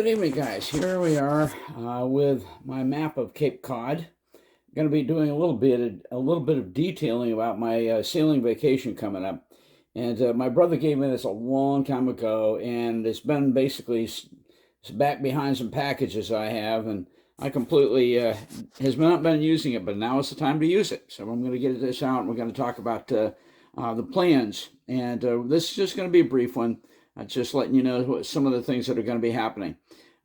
Good evening, guys. Here we are with my map of Cape Cod. I'm going to be doing a little bit of detailing about my sailing vacation coming up. And my brother gave me this a long time ago, and it's been basically back behind some packages I have, and I completely has not been using it, but now is the time to use it. So I'm going to get this out, and we're going to talk about the plans. And this is just going to be a brief one. Just letting you know some of the things that are going to be happening.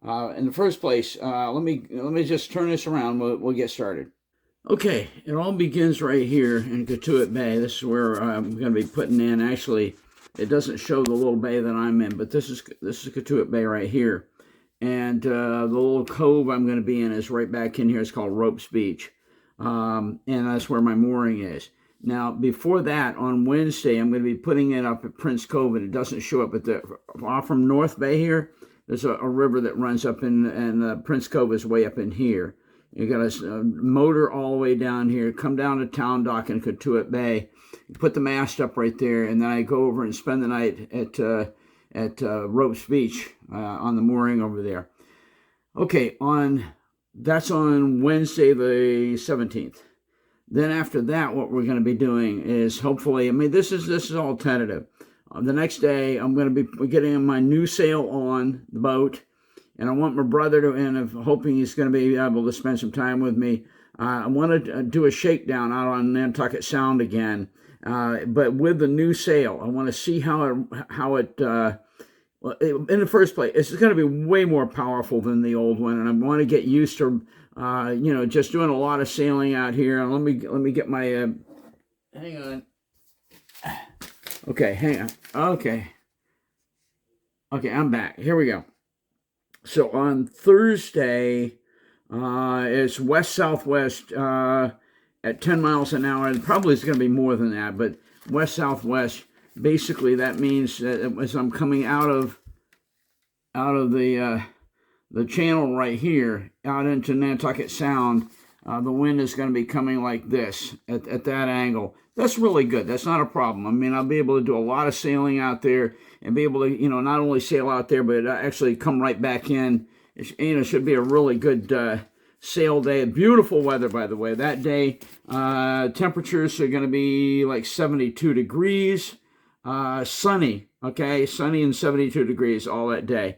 In the first place, let me just turn this around. We'll get started. Okay, it all begins right here in Katuitt Bay. This is where I'm going to be putting in. Actually, it doesn't show the little bay that I'm in, but this is Katuitt Bay right here, and the little cove I'm going to be in is right back in here. It's called Ropes Beach, and that's where my mooring is. Now, before that, on Wednesday, I'm going to be putting it up at Prince Cove, and it doesn't show up, but off from North Bay here, there's a river that runs up in, and Prince Cove is way up in here. You got a motor all the way down here, come down to Town Dock in Katuitt Bay, put the mast up right there, and then I go over and spend the night at Ropes Beach on the mooring over there. Okay, that's on Wednesday the 17th. Then after that, what we're going to be doing is hopefully, this is all tentative. The next day, I'm going to be getting my new sail on the boat, and I want my brother to, and I'm hoping he's going to be able to spend some time with me. I want to do a shakedown out on Nantucket Sound again, but with the new sail. I want to see how it in the first place, it's going to be way more powerful than the old one, and I want to get used to just doing a lot of sailing out here. And let me get my hang on. Okay, hang on. Okay, I'm back. Here we go. So on Thursday, it's west-southwest at 10 miles an hour. And probably it's going to be more than that, but west-southwest. Basically, that means that as I'm coming out of the channel right here out into Nantucket Sound, the wind is going to be coming like this at that angle. That's really good. That's not a problem. I'll be able to do a lot of sailing out there and be able to, not only sail out there, but actually come right back in. It should be a really good sail day. Beautiful weather, by the way. That day, temperatures are going to be like 72 degrees. Sunny, okay? Sunny and 72 degrees all that day.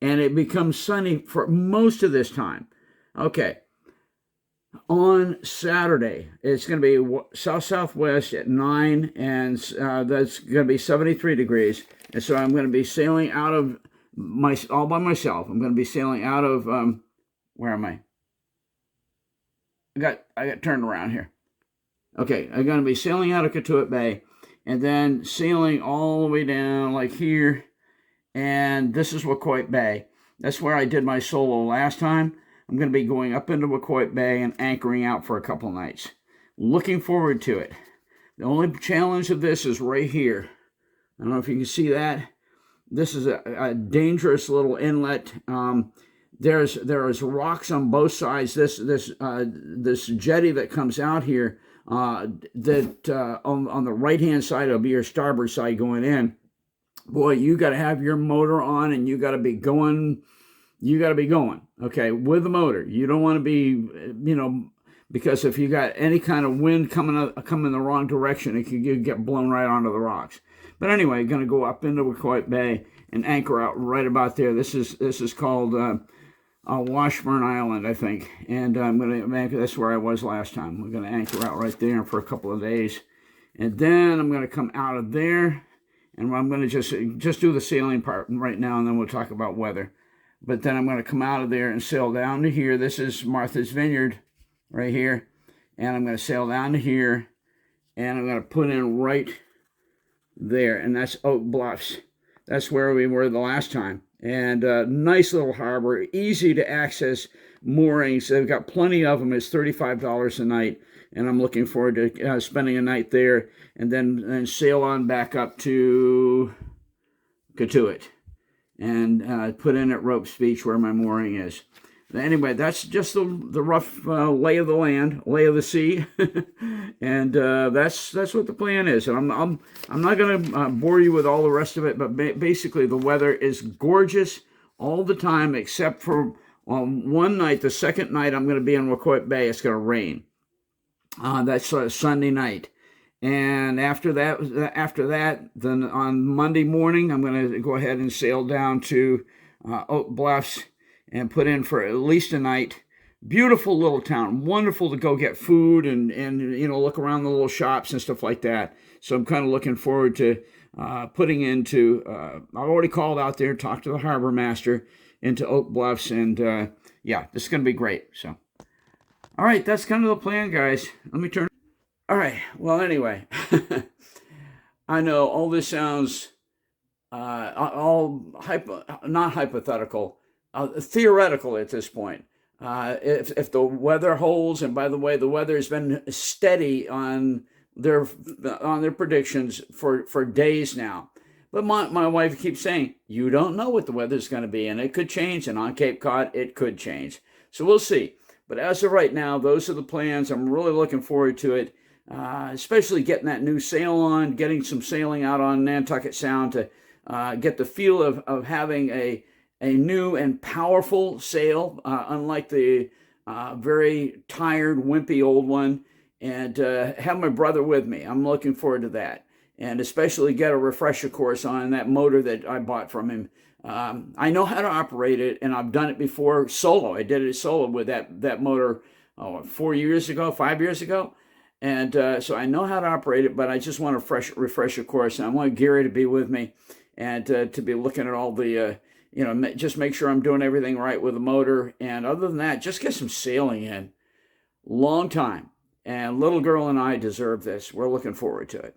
And it becomes sunny for most of this time. Okay. On Saturday, it's going to be south-southwest at 9, and that's going to be 73 degrees. And so I'm going to be sailing out of all by myself. I'm going to be sailing out of, where am I? I got turned around here. Okay, I'm going to be sailing out of Katuitt Bay, and then sailing all the way down like here, and this is Wacoit Bay. That's where I did my solo last time. I'm going to be going up into Wacoit Bay and anchoring out for a couple nights. Looking forward to it. The only challenge of this is right here. I don't know if you can see that. This is a dangerous little inlet. There's rocks on both sides. This jetty that comes out here, that on the right-hand side will be your starboard side going in. Boy, you got to have your motor on, and you got to be going. Okay, with the motor. You don't want to be, because if you got any kind of wind coming in the wrong direction, it could get blown right onto the rocks. But anyway, going to go up into Wacoit Bay and anchor out right about there. This is called Washburn Island, I think, and I'm going to anchor. That's where I was last time. We're going to anchor out right there for a couple of days, and then I'm going to come out of there, and I'm going to just do the sailing part right now, and then we'll talk about weather. But then I'm going to come out of there and sail down to here. This is Martha's Vineyard right here, and I'm going to sail down to here, and I'm going to put in right there, and that's Oak Bluffs. That's where we were the last time. And nice little harbor, easy to access moorings. They've got plenty of them. It's $35 a night, and I'm looking forward to spending a night there, and then sail on back up to Katuitt and put in at Ropes Beach where my mooring is. Anyway, that's just the rough lay of the land, lay of the sea, and that's what the plan is. And I'm not going to bore you with all the rest of it, but basically the weather is gorgeous all the time except for one night. The second night I'm going to be in Wacoit Bay. It's going to rain. That's Sunday night. And after that, then on Monday morning, I'm going to go ahead and sail down to Oak Bluffs and put in for at least a night. Beautiful little town, wonderful to go get food and look around the little shops and stuff like that. So I'm kind of looking forward to putting into. I've already called out there, talked to the harbor master into Oak Bluffs, and yeah, this is going to be great. So, all right, that's kind of the plan, guys. Let me turn. All right. Well, anyway, I know all this sounds not hypothetical, theoretical at this point. If the weather holds, and by the way, the weather has been steady on their predictions for days now. But my wife keeps saying, you don't know what the weather's going to be, and it could change, and on Cape Cod, it could change. So we'll see. But as of right now, those are the plans. I'm really looking forward to it. Especially getting that new sail on, getting some sailing out on Nantucket Sound to get the feel of having a new and powerful sail, unlike the very tired, wimpy old one, and have my brother with me. I'm looking forward to that, and especially get a refresher course on that motor that I bought from him. I know how to operate it, and I've done it before solo. I did it solo with that motor 5 years ago. And so I know how to operate it, but I just want a refresher course. And I want Gary to be with me and to be looking at all the, just make sure I'm doing everything right with the motor. And other than that, just get some sailing in. Long time. And little girl and I deserve this. We're looking forward to it.